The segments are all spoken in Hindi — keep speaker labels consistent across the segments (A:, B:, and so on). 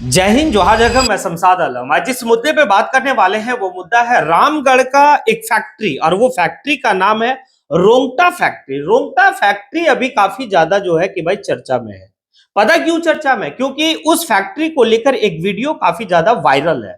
A: जय हिंद, जोहार जगह। मैं शमशाद आलम। आज जिस मुद्दे पे बात करने वाले हैं वो मुद्दा है रामगढ़ का एक फैक्ट्री, और वो फैक्ट्री का नाम है रोंगटा फैक्ट्री। रोंगटा फैक्ट्री अभी काफी ज्यादा जो है कि भाई चर्चा में है। पता क्यों चर्चा में? क्योंकि उस फैक्ट्री को लेकर एक वीडियो काफी ज्यादा वायरल है।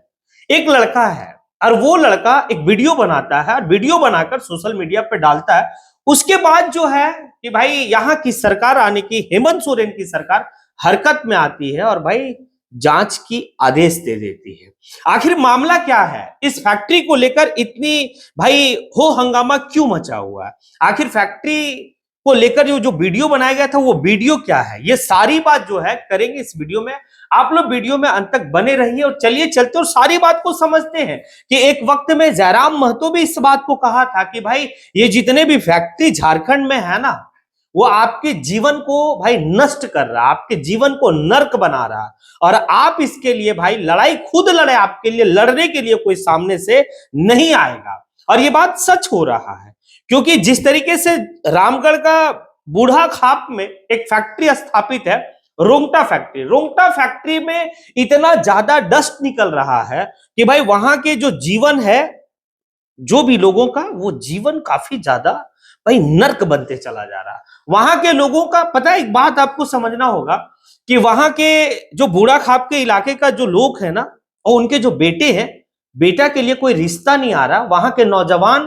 A: एक लड़का है और वो लड़का एक वीडियो बनाता है और वीडियो बनाकर सोशल मीडिया पे डालता है। उसके बाद जो है कि भाई यहाँ की सरकार आने की, हेमंत सोरेन की सरकार हरकत में आती है और भाई जांच की आदेश दे देती है। आखिर मामला क्या है? इस फैक्ट्री को लेकर इतनी भाई हो हंगामा क्यों मचा हुआ है? आखिर फैक्ट्री को लेकर जो वीडियो बनाया गया था वो वीडियो क्या है? ये सारी बात जो है करेंगे इस वीडियो में। आप लोग वीडियो में अंत तक बने रहिए और चलिए चलते और सारी बात को समझते हैं कि एक वक्त में जयराम महतो भी इस बात को कहा था कि भाई ये जितने भी फैक्ट्री झारखंड में है ना, वो आपके जीवन को भाई नष्ट कर रहा है, आपके जीवन को नर्क बना रहा है, और आप इसके लिए भाई लड़ाई खुद लड़े, आपके लिए लड़ने के लिए कोई सामने से नहीं आएगा। और ये बात सच हो रहा है, क्योंकि जिस तरीके से रामगढ़ का बूढ़ा खाप में एक फैक्ट्री स्थापित है, रोंगटा फैक्ट्री। रोंगटा फैक्ट्री में इतना ज्यादा डस्ट निकल रहा है कि भाई वहां के जो जीवन है, जो भी लोगों का, वो जीवन काफी ज्यादा भाई नर्क बनते चला जा रहा है। वहां के लोगों का पता है, एक बात आपको समझना होगा कि वहां के जो बूढ़ा खाप के इलाके का जो लोग है ना, और उनके जो बेटे हैं, बेटा के लिए कोई रिश्ता नहीं आ रहा। वहां के नौजवान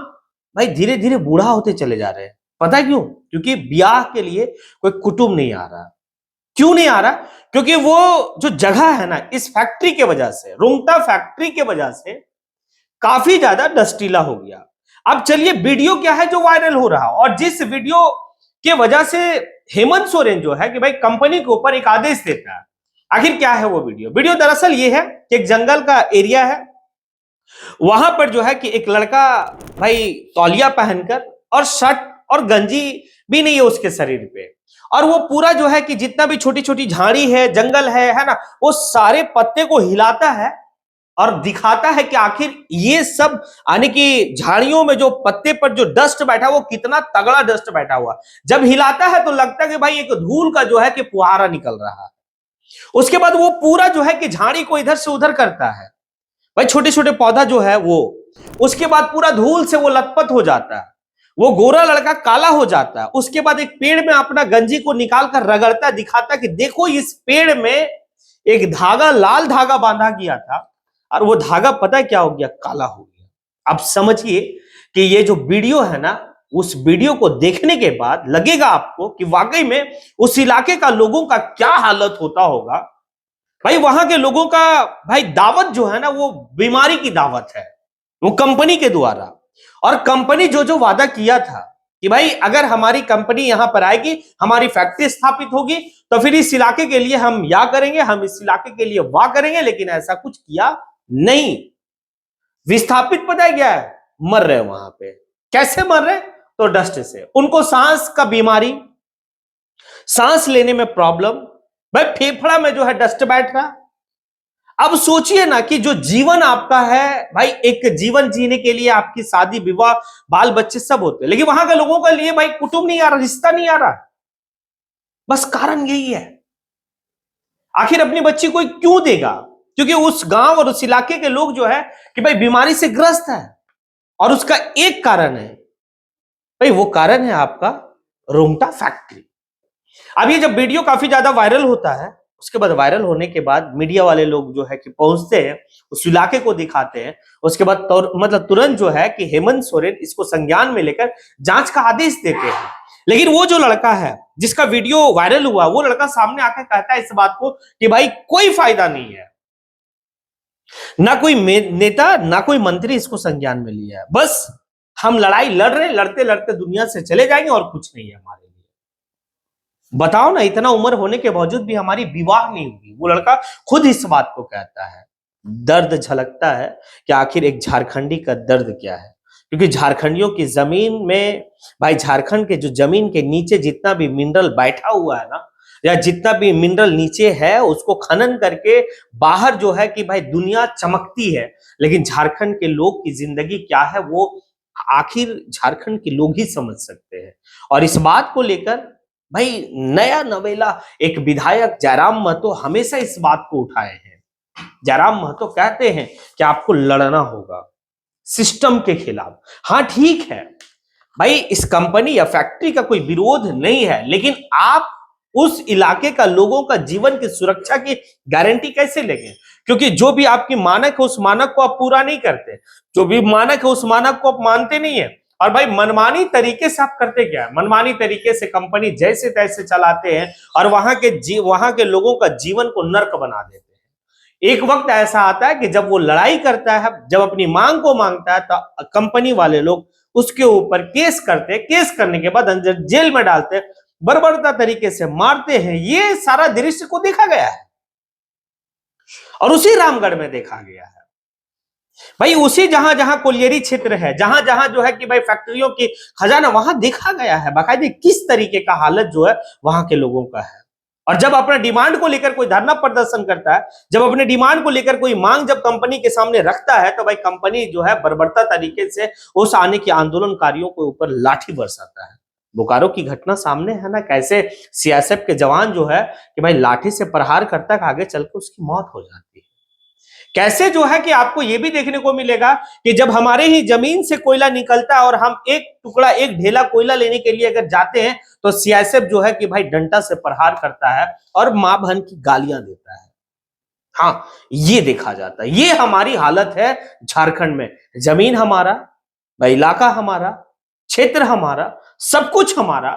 A: भाई धीरे धीरे बूढ़ा होते चले जा रहे हैं। पता है क्यों? क्योंकि ब्याह के लिए कोई कुटुंब नहीं आ रहा। क्यों नहीं आ रहा? क्योंकि वो जो जगह है ना, इस फैक्ट्री के वजह से, रोंगटा फैक्ट्री के वजह से काफी ज्यादा डस्टीला हो गया। अब चलिए वीडियो क्या है जो वायरल हो रहा, और जिस वीडियो के वजह से हेमंत सोरेन जो है कि भाई कंपनी के ऊपर एक आदेश देता है। आखिर क्या है वो वीडियो? वीडियो दरअसल ये है कि एक जंगल का एरिया है, वहां पर जो है कि एक लड़का भाई तौलिया पहनकर, और शर्ट और गंजी भी नहीं है उसके शरीर पे, और वो पूरा जो है कि जितना भी छोटी छोटी झाड़ी है, जंगल है ना, वो सारे पत्ते को हिलाता है और दिखाता है कि आखिर ये सब यानी कि झाड़ियों में जो पत्ते पर जो डस्ट बैठा वो कितना तगड़ा डस्ट बैठा हुआ। जब हिलाता है तो लगता है कि भाई एक धूल का जो है कि फुहारा निकल रहा है। उसके बाद वो पूरा जो है कि झाड़ी को इधर से उधर करता है, भाई छोटे छोटे पौधा जो है वो, उसके बाद पूरा धूल से वो लथपथ हो जाता है, वो गोरा लड़का काला हो जाता है। उसके बाद एक पेड़ में अपना गंजी को निकाल कर रगड़ता, दिखाता कि देखो इस पेड़ में एक धागा, लाल धागा बांधा गया था, और वो धागा पता है क्या हो गया? काला हो गया। अब समझिए कि ये जो वीडियो है ना, उस वीडियो को देखने के बाद लगेगा आपको कि वाकई में उस इलाके का लोगों का क्या हालत होता होगा। भाई वहां के लोगों का भाई दावत जो है ना, वो बीमारी की दावत है, वो कंपनी के द्वारा। और कंपनी जो जो वादा किया था कि भाई अगर हमारी कंपनी यहां पर आएगी, हमारी फैक्ट्री स्थापित होगी, तो फिर इस इलाके के लिए हम या करेंगे, हम इस इलाके के लिए वाह करेंगे, लेकिन ऐसा कुछ किया नहीं। विस्थापित पता है क्या है? मर रहे वहां पे। कैसे मर रहे? तो डस्ट से। उनको सांस का बीमारी, सांस लेने में प्रॉब्लम, भाई फेफड़ा में जो है डस्ट बैठ रहा। अब सोचिए ना कि जो जीवन आपका है भाई, एक जीवन जीने के लिए आपकी शादी विवाह बाल बच्चे सब होते हैं, लेकिन वहां के लोगों के लिए भाई कुटुंब नहीं आ रहा, रिश्ता नहीं आ रहा। बस कारण यही है। आखिर अपनी बच्ची कोई क्यों देगा? क्योंकि उस गांव और उस इलाके के लोग जो है कि भाई बीमारी से ग्रस्त है, और उसका एक कारण है भाई, वो कारण है आपका रोंगटा फैक्ट्री। अब ये जब वीडियो काफी ज्यादा वायरल होता है, उसके बाद वायरल होने के बाद मीडिया वाले लोग जो है कि पहुंचते हैं, उस इलाके को दिखाते हैं। उसके बाद मतलब तुरंत जो है कि हेमंत सोरेन इसको संज्ञान में लेकर जांच का आदेश देते हैं। लेकिन वो जो लड़का है जिसका वीडियो वायरल हुआ, वो लड़का सामने आकर कहता है इस बात को कि भाई कोई फायदा नहीं है, ना कोई नेता ना कोई मंत्री इसको संज्ञान में लिया है, बस हम लड़ाई लड़ रहे, लड़ते लड़ते दुनिया से चले जाएंगे और कुछ नहीं है हमारे लिए। बताओ ना, इतना उम्र होने के बावजूद भी हमारी विवाह नहीं हुई। वो लड़का खुद इस बात को कहता है। दर्द झलकता है कि आखिर एक झारखंडी का दर्द क्या है, क्योंकि झारखंडियों की जमीन में भाई, झारखंड के जो जमीन के नीचे जितना भी मिनरल बैठा हुआ है ना, या जितना भी मिनरल नीचे है, उसको खनन करके बाहर जो है कि भाई दुनिया चमकती है, लेकिन झारखंड के लोग की जिंदगी क्या है वो आखिर झारखंड के लोग ही समझ सकते हैं। और इस बात को लेकर भाई नया नवेला एक विधायक जयराम महतो हमेशा इस बात को उठाए हैं जयराम महतो कहते हैं कि आपको लड़ना होगा सिस्टम के खिलाफ। हाँ ठीक है भाई, इस कंपनी या फैक्ट्री का कोई विरोध नहीं है, लेकिन आप उस इलाके का लोगों का जीवन की सुरक्षा की गारंटी कैसे लेंगे? क्योंकि जो भी आपकी मानक है उस मानक को आप पूरा नहीं करते, जो भी मानक है उस मानक को आप मानते नहीं है। और भाई मनमानी तरीके से आप करते क्या है? मनमानी तरीके से कंपनी जैसे तैसे चलाते हैं और वहां के लोगों का जीवन को नर्क बना देते हैं। एक वक्त ऐसा आता है कि जब वो लड़ाई करता है, जब अपनी मांग को मांगता है, तो कंपनी वाले लोग उसके ऊपर केस करते हैं, केस करने के बाद अंदर जेल में डालते हैं, बर्बरता तरीके से मारते हैं। ये सारा दृश्य को देखा गया है और उसी रामगढ़ में देखा गया है भाई। उसी जहां जहां कोलियरी क्षेत्र है, जहां जहां जो है कि भाई फैक्ट्रियों की खजाना, वहां देखा गया है बाकायदे किस तरीके का हालत जो है वहां के लोगों का है। और जब अपने डिमांड को लेकर कोई धरना प्रदर्शन करता है, जब अपने डिमांड को लेकर कोई मांग जब कंपनी के सामने रखता है, तो भाई कंपनी जो है बर्बरता तरीके से उस आने के आंदोलनकारियों के ऊपर लाठी बरसाता है। बोकारो की घटना सामने है ना, कैसे सीआईएसएफ के जवान जो है कि भाई लाठी से प्रहार करता है, आगे चलकर उसकी मौत हो जाती है। कैसे जो है कि आपको यह भी देखने को मिलेगा कि जब हमारे ही जमीन से कोयला निकलता है और हम एक टुकड़ा, एक ढेला कोयला लेने के लिए अगर जाते हैं, तो सीआईएसएफ जो है कि भाई डंडा से प्रहार करता है और मां बहन की गालियां देता है। हाँ, ये देखा जाता है। ये हमारी हालत है झारखंड में। जमीन हमारा, भाई इलाका हमारा, क्षेत्र हमारा, सब कुछ हमारा,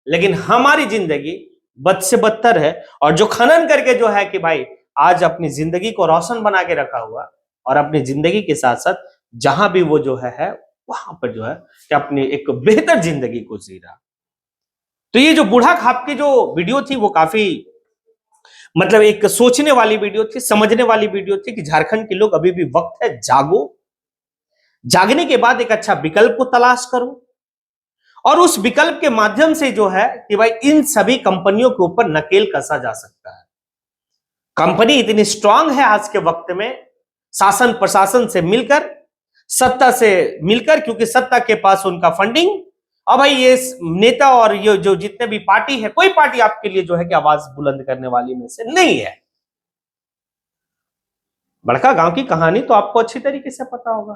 A: लेकिन हमारी जिंदगी बद से बदतर है। और जो खनन करके जो है कि भाई आज अपनी जिंदगी को रोशन बना के रखा हुआ, और अपनी जिंदगी के साथ साथ जहां भी वो जो है वहां पर जो है कि अपनी एक बेहतर जिंदगी को जी रहा। तो ये जो बूढ़ा खाप की जो वीडियो थी वो काफी मतलब एक सोचने वाली वीडियो थी, समझने वाली वीडियो थी कि झारखंड के लोग अभी भी वक्त है, जागो, जागने के बाद एक अच्छा विकल्प को तलाश करो और उस विकल्प के माध्यम से जो है कि भाई इन सभी कंपनियों के ऊपर नकेल कसा जा सकता है। कंपनी इतनी स्ट्रांग है आज के वक्त में, शासन प्रशासन से मिलकर, सत्ता से मिलकर, क्योंकि सत्ता के पास उनका फंडिंग। अब भाई ये नेता और ये जो जितने भी पार्टी है, कोई पार्टी आपके लिए जो है कि आवाज बुलंद करने वाली में से नहीं है। बड़का गांव की कहानी तो आपको अच्छी तरीके से पता होगा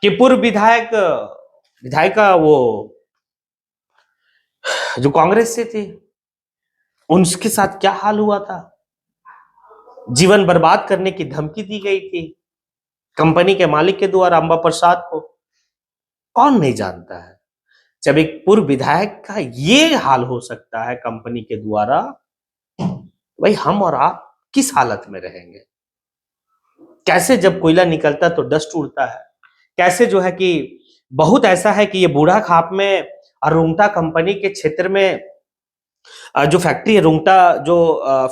A: कि पूर्व विधायिका वो जो कांग्रेस से थी, उनके साथ क्या हाल हुआ था। जीवन बर्बाद करने की धमकी दी गई थी कंपनी के मालिक के द्वारा अंबा प्रसाद को। कौन नहीं जानता है, जब एक पूर्व विधायक का ये हाल हो सकता है कंपनी के द्वारा, भाई हम और आप किस हालत में रहेंगे। कैसे जब कोयला निकलता तो डस्ट उड़ता है, कैसे जो है कि बहुत ऐसा है कि ये बूढ़ा खाप में रुंगटा कंपनी के क्षेत्र में जो फैक्ट्री है, रुंगटा जो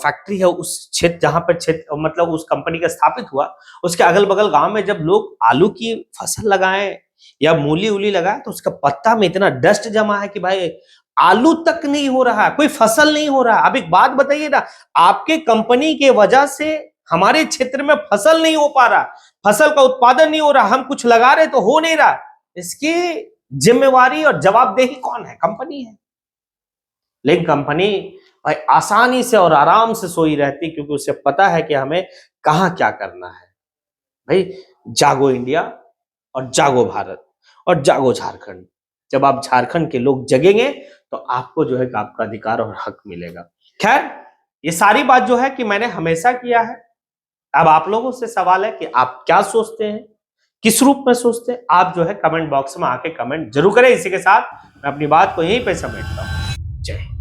A: फैक्ट्री है, उस क्षेत्र जहां पर क्षेत्र मतलब उस कंपनी का स्थापित हुआ, उसके अगल बगल गांव में जब लोग आलू की फसल लगाएं या मूली उली लगाए, तो उसका पत्ता में इतना डस्ट जमा है कि भाई आलू तक नहीं हो रहा, कोई फसल नहीं हो रहा। अब एक बात बताइए ना, आपके कंपनी के वजह से हमारे क्षेत्र में फसल नहीं हो पा रहा, फसल का उत्पादन नहीं हो रहा, हम कुछ लगा रहे तो हो नहीं रहा, इसकी जिम्मेवारी और जवाबदेही कौन है? कंपनी है। लेकिन कंपनी भाई आसानी से और आराम से सोई रहती, क्योंकि उसे पता है कि हमें कहां क्या करना है। भाई जागो इंडिया और जागो भारत और जागो झारखंड। जब आप झारखंड के लोग जगेंगे तो आपको जो है आपका अधिकार और हक मिलेगा। खैर, ये सारी बात जो है कि मैंने हमेशा किया है। अब आप लोगों से सवाल है कि आप क्या सोचते हैं, किस रूप में सोचते हैं। आप जो है कमेंट बॉक्स में आके कमेंट जरूर करें। इसी के साथ मैं अपनी बात को यहीं पे समेटता हूं। जय हिंद।